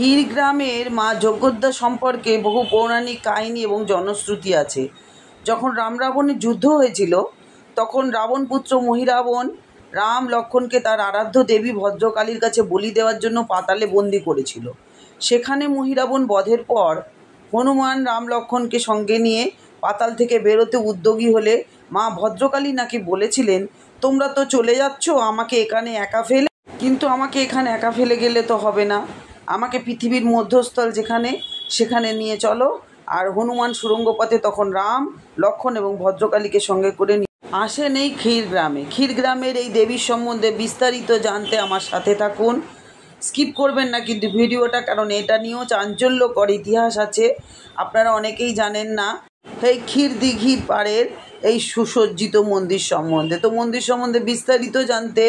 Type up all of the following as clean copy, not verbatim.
ক্ষীরগ্রামের মা যজ্ঞোদ্দা সম্পর্কে বহু পৌরাণিক কাহিনী এবং জনশ্রুতি আছে। যখন রাম রাবণের যুদ্ধ হয়েছিল তখন রাবণপুত্র মহিরাবণ রাম লক্ষ্মণকে তার আরাধ্য দেবী ভদ্রকালীর কাছে বলি দেওয়ার জন্য পাতালে বন্দি করেছিল। সেখানে মহিরাবণ বধের পর হনুমান রাম লক্ষ্মণকে সঙ্গে নিয়ে পাতাল থেকে বেরোতে উদ্যোগী হলে মা ভদ্রকালী নাকি বলেছিলেন, তোমরা তো চলে যাচ্ছ আমাকে এখানে একা ফেলে, কিন্তু আমাকে এখানে একা ফেলে গেলে তো হবে না, আমাকে পৃথিবীর মধ্যস্থল যেখানে সেখানে নিয়ে চলো। আর হনুমান সুড়ঙ্গ পথে তখন রাম লক্ষ্মণ এবং ভদ্রকালীকে সঙ্গে করে নিয়ে আসেন এই ক্ষীরগ্রামে। ক্ষীরগ্রামের এই দেবীর সম্বন্ধে বিস্তারিত জানতে আমার সাথে থাকুন, স্কিপ করবেন না কিন্তু ভিডিওটা, কারণ এটা নিয়েও চাঞ্চল্যকর ইতিহাস আছে, আপনারা অনেকেই জানেন না এই ক্ষীর দিঘির পাড়ের এই সুসজ্জিত মন্দির সম্বন্ধে। তো মন্দির সম্বন্ধে বিস্তারিত জানতে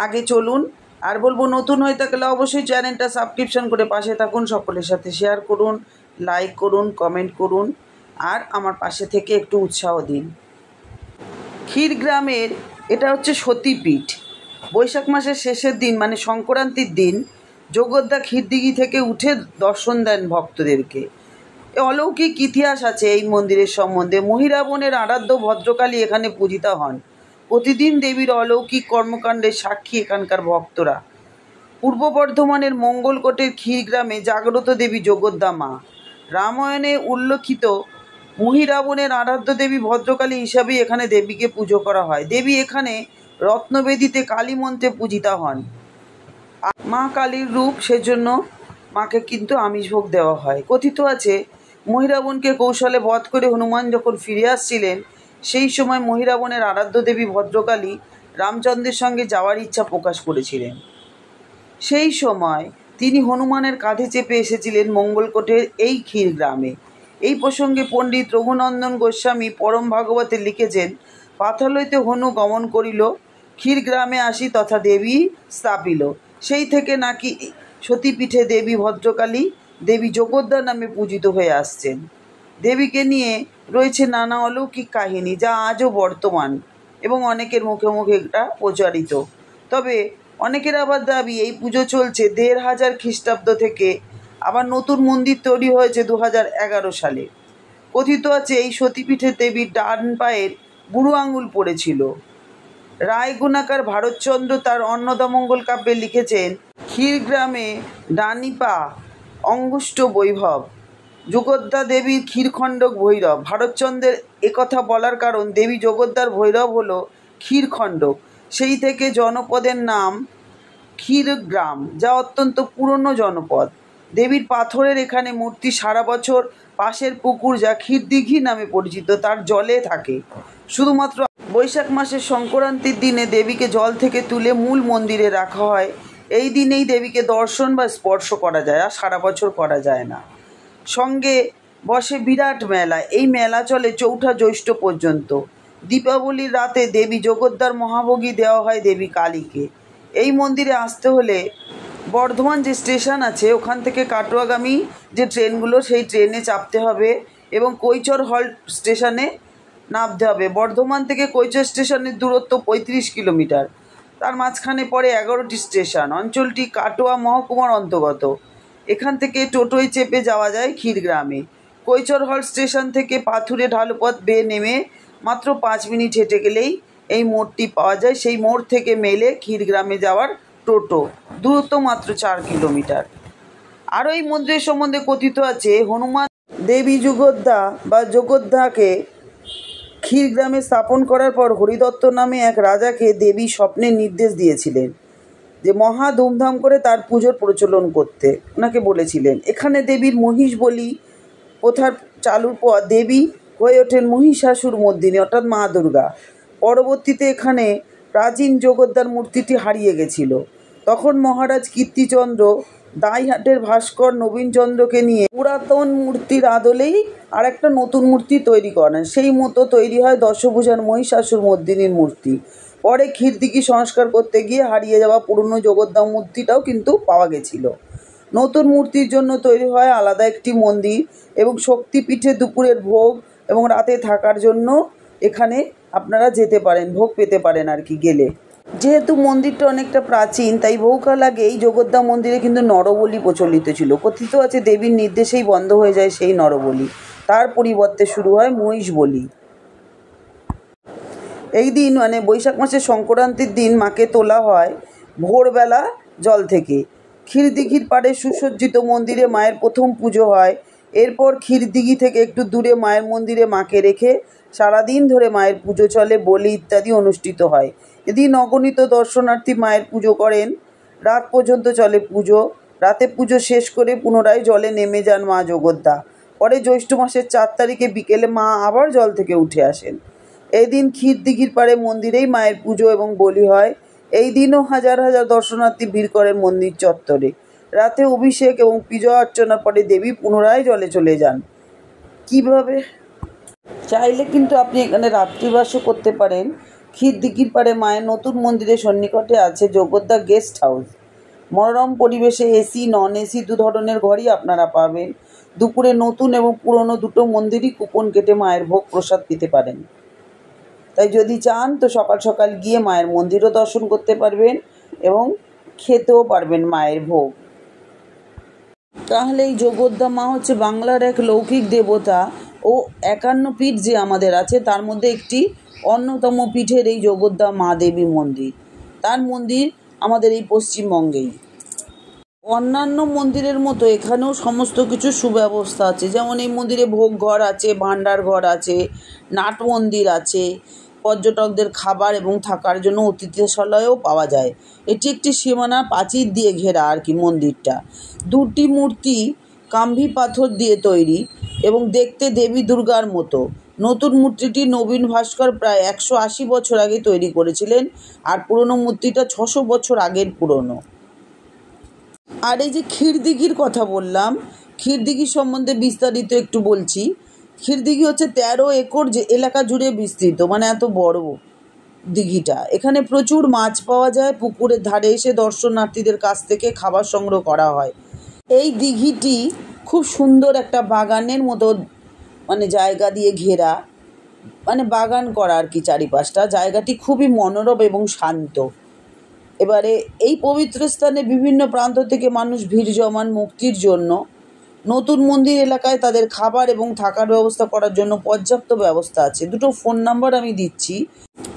আগে চলুন। আর বলবো, নতুন হয়ে থাকলে অবশ্যই চ্যানেলটা সাবস্ক্রিপশন করে পাশে থাকুন, সকলের সাথে শেয়ার করুন, লাইক করুন, কমেন্ট করুন, আর আমার পাশে থেকে একটু উৎসাহ দিন। ক্ষীরগ্রামের এটা হচ্ছে সতীপীঠ। বৈশাখ মাসের শেষের দিন মানে সংক্রান্তির দিন যজ্ঞোদ্দা ক্ষীরদিঘি থেকে উঠে দর্শন দেন ভক্তদেরকে। অলৌকিক ইতিহাস আছে এই মন্দিরের সম্বন্ধে। মহিরাবণের আরাধ্য ভদ্রকালী এখানে পূজিতা হন। প্রতিদিন দেবীর অলৌকিক কর্মকাণ্ডের সাক্ষী এখানকার ভক্তরা। পূর্ব বর্ধমানের মঙ্গলকোটের ক্ষীরগ্রামে জাগ্রত দেবী যজ্ঞোদ্দা মা। রামায়ণে উল্লেখিত মহিরাবণের আরাধ্য দেবী ভদ্রকালী হিসাবেই এখানে দেবীকে পুজো করা হয়। দেবী এখানে রত্নবেদিতে কালী মন্ত্রে পূজিতা হন। মা কালীর রূপ, সেজন্য মাকে কিন্তু আমিষ ভোগ দেওয়া হয়। কথিত আছে, মহিরাবণকে কৌশলে বধ করে হনুমান যখন ফিরে আসছিলেন সেই সময় মহিরাবণের আরাধ্য দেবী ভদ্রকালী রামচন্দ্রের সঙ্গে যাওয়ার ইচ্ছা প্রকাশ করেছিলেন। সেই সময় তিনি হনুমানের কাঁধে চেপে এসেছিলেন মঙ্গলকোটের এই ক্ষীরগ্রামে। এই প্রসঙ্গে পণ্ডিত রঘুনন্দন গোস্বামী পরম ভাগবতে লিখেছেন, পাতাল হইতে হনু গমন করিল, ক্ষীরগ্রামে আসি তথা দেবী স্থাপিল। সেই থেকে নাকি সতীপীঠে দেবী ভদ্রকালী দেবী যজ্ঞোদ্দা নামে পূজিত হয়ে আসছেন। দেবীকে নিয়ে রয়েছে নানা অলৌকিক কাহিনী, যা আজও বর্তমান এবং অনেকের মুখে মুখে এটা প্রচারিত। তবে অনেকের আবার দাবি এই পুজো চলছে 1500 খ্রিস্টাব্দ থেকে, আবার নতুন মন্দির তৈরি হয়েছে 2011 সালে। কথিত আছে এই সতীপীঠে দেবীর ডান পায়ের বুড়ো আঙুল পড়েছিল। রায়গুণাকার ভারতচন্দ্র তার অন্নদামঙ্গল কাব্যে লিখেছেন, ক্ষীরগ্রামে ডানি পা অঙ্গুষ্ঠ বৈভব, যজ্ঞোদ্দা দেবীর ক্ষীরখণ্ডক ভৈরব। ভারতচন্দ্রের একথা বলার কারণ, দেবী যজ্ঞোদ্দার ভৈরব হলো ক্ষীরখণ্ডক, সেই থেকে জনপদের নাম ক্ষীরগ্রাম, যা অত্যন্ত পুরনো জনপদ। দেবীর পাথরের এখানে মূর্তি সারা বছর পাশের পুকুর, যা ক্ষীরদিঘি নামে পরিচিত, তার জলে থাকে। শুধুমাত্র বৈশাখ মাসের সংক্রান্তির দিনে দেবীকে জল থেকে তুলে মূল মন্দিরে রাখা হয়। এই দিনেই দেবীকে দর্শন বা স্পর্শ করা যায়, আর সারা বছর করা যায় না। সঙ্গে বসে বিরাট মেলা। এই মেলা চলে 4ঠা জ্যৈষ্ঠ পর্যন্ত। দীপাবলির রাতে দেবী যজ্ঞোদ্দার মহাভোগী দেওয়া হয় দেবী কালীকে। এই মন্দিরে আসতে হলে বর্ধমান যে স্টেশন আছে ওখান থেকে কাটোয়াগামী যে ট্রেনগুলো, সেই ট্রেনে চাপতে হবে এবং কৈচর হল্ট স্টেশনে নামতে হবে। বর্ধমান থেকে কৈচর স্টেশনের দূরত্ব 35 কিলোমিটার। তার মাঝখানে পড়ে 11টি স্টেশন। অঞ্চলটি কাটোয়া মহকুমার অন্তর্গত। এখান থেকে টোটোয় চেপে যাওয়া যায় ক্ষীরগ্রামে। কৈচর হল্ট স্টেশন থেকে পাথুরে ঢালু পথ বেয়ে নেমে মাত্র 5 মিনিট হেঁটে গেলেই এই মোড়টি পাওয়া যায়। সেই মোড় থেকে মেলে ক্ষীরগ্রামে যাওয়ার টোটো, দূরত্ব মাত্র 4 কিলোমিটার। আরও এই মন্দিরের সম্বন্ধে কথিত আছে, হনুমান দেবী যজ্ঞোদ্দা বা যজ্ঞোদ্দাকে ক্ষীরগ্রামে স্থাপন করার পর হরিদত্ত নামে এক রাজাকে দেবী স্বপ্নে নির্দেশ দিয়েছিলেন যে মহা ধুমধাম করে তার পুজোর প্রচলন করতে। ওনাকে বলেছিলেন, এখানে দেবীর মহিষ বলি প্রথার চালুর পর দেবী হয়ে ওঠেন মহিষাসুর মর্দিনী, অর্থাৎ মা দুর্গা। পরবর্তীতে এখানে প্রাচীন যজ্ঞোদ্দার মূর্তিটি হারিয়ে গেছিল। তখন মহারাজ কীর্তিচন্দ্র দাইহাটের ভাস্কর নবীনচন্দ্রকে নিয়ে পুরাতন মূর্তির আদলেই আর একটা নতুন মূর্তি তৈরি করেন। সেই মতো তৈরি হয় দশভুজার মহিষাসুর মর্দিনীর মূর্তি। পরে ক্ষীরদিঘি সংস্কার করতে গিয়ে হারিয়ে যাওয়া পুরনো যজ্ঞোদ্দা মূর্তিটাও কিন্তু পাওয়া গেছিল। নতুন মূর্তির জন্য তৈরি হয় আলাদা একটি মন্দির এবং শক্তিপীঠে দুপুরের ভোগ এবং রাতে থাকার জন্য এখানে আপনারা যেতে পারেন, ভোগ পেতে পারেন আর কি গেলে। যেহেতু মন্দিরটা অনেকটা প্রাচীন, তাই বহুকাল আগে এই জগদ্দা মন্দিরে কিন্তু নরবলি প্রচলিত ছিল। কথিত আছে দেবীর নির্দেশেই বন্ধ হয়ে যায় সেই নরবলি, তার পরিবর্তে শুরু হয় মহিষ বলি। এই দিন মানে বৈশাখ মাসের সংক্রান্তির দিন মাকে তোলা হয় ভোরবেলা জল থেকে। ক্ষীরদিঘির পাড়ে সুসজ্জিত মন্দিরে মায়ের প্রথম পুজো হয়। এরপর ক্ষীরদিঘি থেকে একটু দূরে মায়ের মন্দিরে মাকে রেখে সারাদিন ধরে মায়ের পুজো চলে, বলি ইত্যাদি অনুষ্ঠিত হয়। এদিন অগণিত দর্শনার্থী মায়ের পুজো করেন। রাত পর্যন্ত চলে পুজো। রাতে পুজো শেষ করে পুনরায় জলে নেমে যান মা জগদ্দা। পরে জ্যৈষ্ঠ মাসের 4 তারিখে বিকেলে মা আবার জল থেকে উঠে আসেন। এই দিন ক্ষীরদিঘির পাড়ে মন্দিরেই মায়ের পুজো এবং বলি হয়। এই দিনও হাজার হাজার দর্শনার্থী ভিড় করেন মন্দির চত্বরে। রাতে অভিষেক এবং পূজা অর্চনার পরে দেবী পুনরায় জলে চলে যান। কিভাবে? চাইলে কিন্তু আপনি এখানে রাত্রিবাসও করতে পারেন। ক্ষীরদিঘির পাড়ে মায়ের নতুন মন্দিরের সন্নিকটে আছে জগদ্দা গেস্ট হাউস। মনোরম পরিবেশে এসি নন এসি 2 ধরনের ঘরই আপনারা পাবেন। দুপুরে নতুন এবং পুরনো দুটো মন্দিরই কুপন কেটে মায়ের ভোগ প্রসাদ পেতে পারেন। তাই যদি চান তো সকাল সকাল গিয়ে মায়ের মন্দিরও দর্শন করতে পারবেন এবং খেতেও পারবেন মায়ের ভোগ। তাহলে এই জগদ্দা মা হচ্ছে বাংলার এক লৌকিক দেবতা ও 51 পীঠ যে আমাদের আছে তার মধ্যে একটি অন্যতম পীঠের এই জগদ্দা মা দেবী মন্দির। তার মন্দির আমাদের এই পশ্চিমবঙ্গেই। অন্যান্য মন্দিরের মতো এখানেও সমস্ত কিছু সুব্যবস্থা আছে। যেমন এই মন্দিরে ভোগ ঘর আছে, ভাণ্ডার ঘর আছে, নাট মন্দির আছে, পর্যটকদের খাবার এবং থাকার জন্য অতিথিশালায়ও পাওয়া যায়। এটি একটি সীমানা প্রাচীর দিয়ে ঘেরা আর কি মন্দিরটা। 2টি মূর্তি কাম্ভি পাথর দিয়ে তৈরি এবং দেখতে দেবী দুর্গার মতো। নতুন মূর্তিটি নবীন ভাস্কর প্রায় 180 বছর আগে তৈরি করেছিলেন, আর পুরনো মূর্তিটা 600 বছর আগের পুরনো। আর এই যে ক্ষীরদিঘির কথা বললাম, ক্ষীরদিঘি সম্বন্ধে বিস্তারিত একটু বলছি। ক্ষীরদিঘি হচ্ছে 13 একর যে এলাকা জুড়ে বিস্তৃত, মানে এত বড় দিঘিটা। এখানে প্রচুর মাছ পাওয়া যায়। পুকুরের ধারে এসে দর্শনার্থীদের কাছ থেকে খাবার সংগ্রহ করা হয়। এই দিঘিটি খুব সুন্দর একটা বাগানের মতো মানে জায়গা দিয়ে ঘেরা, মানে বাগান করা আর কি চারিপাশটা। জায়গাটি খুবই মনোরম এবং শান্ত। এবারে এই পবিত্র স্থানে বিভিন্ন প্রান্ত থেকে মানুষ ভিড় জমান মুক্তির জন্য। নতুন মন্দির এলাকায় তাদের খাবার এবং থাকার ব্যবস্থা করার জন্য পর্যাপ্ত ব্যবস্থা আছে। 2টো ফোন নাম্বার আমি দিচ্ছি,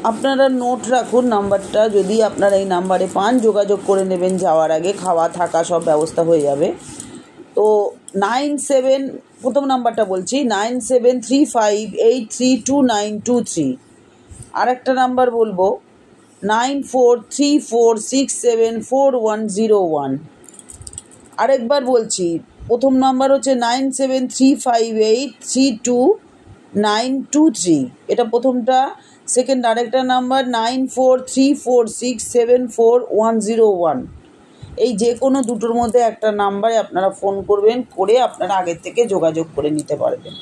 আপনারা নোট রাখুন নাম্বারটা। যদি আপনারা এই নাম্বারে পান যোগাযোগ করে নেবেন, যাওয়ার আগে খাওয়া থাকা সব ব্যবস্থা হয়ে যাবে। তো 97, প্রথম নাম্বারটা বলছি 9735832923। আর একটা নাম্বার বলবো 9434674101। আরেকবার বলছি, প্রথম নাম্বার হচ্ছে 9735832923, এটা প্রথমটা। সেকেন্ড আরেকটা নাম্বার 9434674101। এই যে কোনো দুটোর মধ্যে একটা নাম্বারে আপনারা ফোন করবেন, করে আপনারা আগের থেকে যোগাযোগ করে নিতে পারবেন।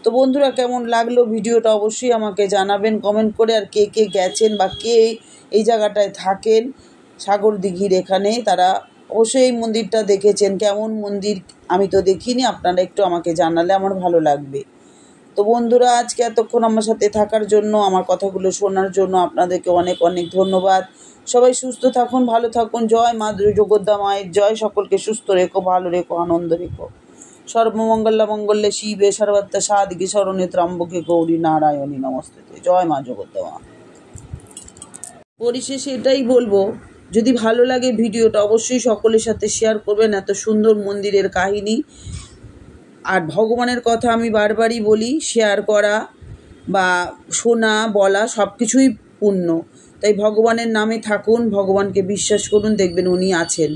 তো বন্ধুরা, কেমন লাগলো ভিডিওটা অবশ্যই আমাকে জানাবেন কমেন্ট করে। আর কে কে গেছেন বা কে এই জায়গাটায় থাকেন সাগর দিঘির এখানে, তারা অবশ্যই এই মন্দিরটা দেখেছেন। কেমন মন্দির আমি তো দেখিনি, আপনারা একটু আমাকে জানালে আমার ভালো লাগবে। তো বন্ধুরা, আজকে এতক্ষণ আমার সাথে থাকার জন্য, আমার কথাগুলো শোনার জন্য আপনাদেরকে অনেক অনেক ধন্যবাদ। সবাই সুস্থ থাকুন, ভালো থাকুন। জয় মা জগদ্দা মায়ের জয়। সকলকে সুস্থ রেখো, ভালো রেখো, আনন্দ রেখো। সর্বমঙ্গলা মঙ্গলে শিবে সর্বত্র সাধিকে শরণে ত্রম্বকে গৌরী নারায়ণী নমস্তেতে। জয় মা জগদ্দা মা। পরিশেষে এটাই বলবো, যদি ভালো লাগে ভিডিওটা অবশ্যই সকলের সাথে শেয়ার করবেন। এত সুন্দর মন্দিরের কাহিনী আর ভগবানের কথা আমি বারবারই বলি, শেয়ার করা বা শোনা বলা সব কিছুই পুণ্য। তাই ভগবানের নামে থাকুন, ভগবানকে বিশ্বাস করুন, দেখবেন উনি আছেন।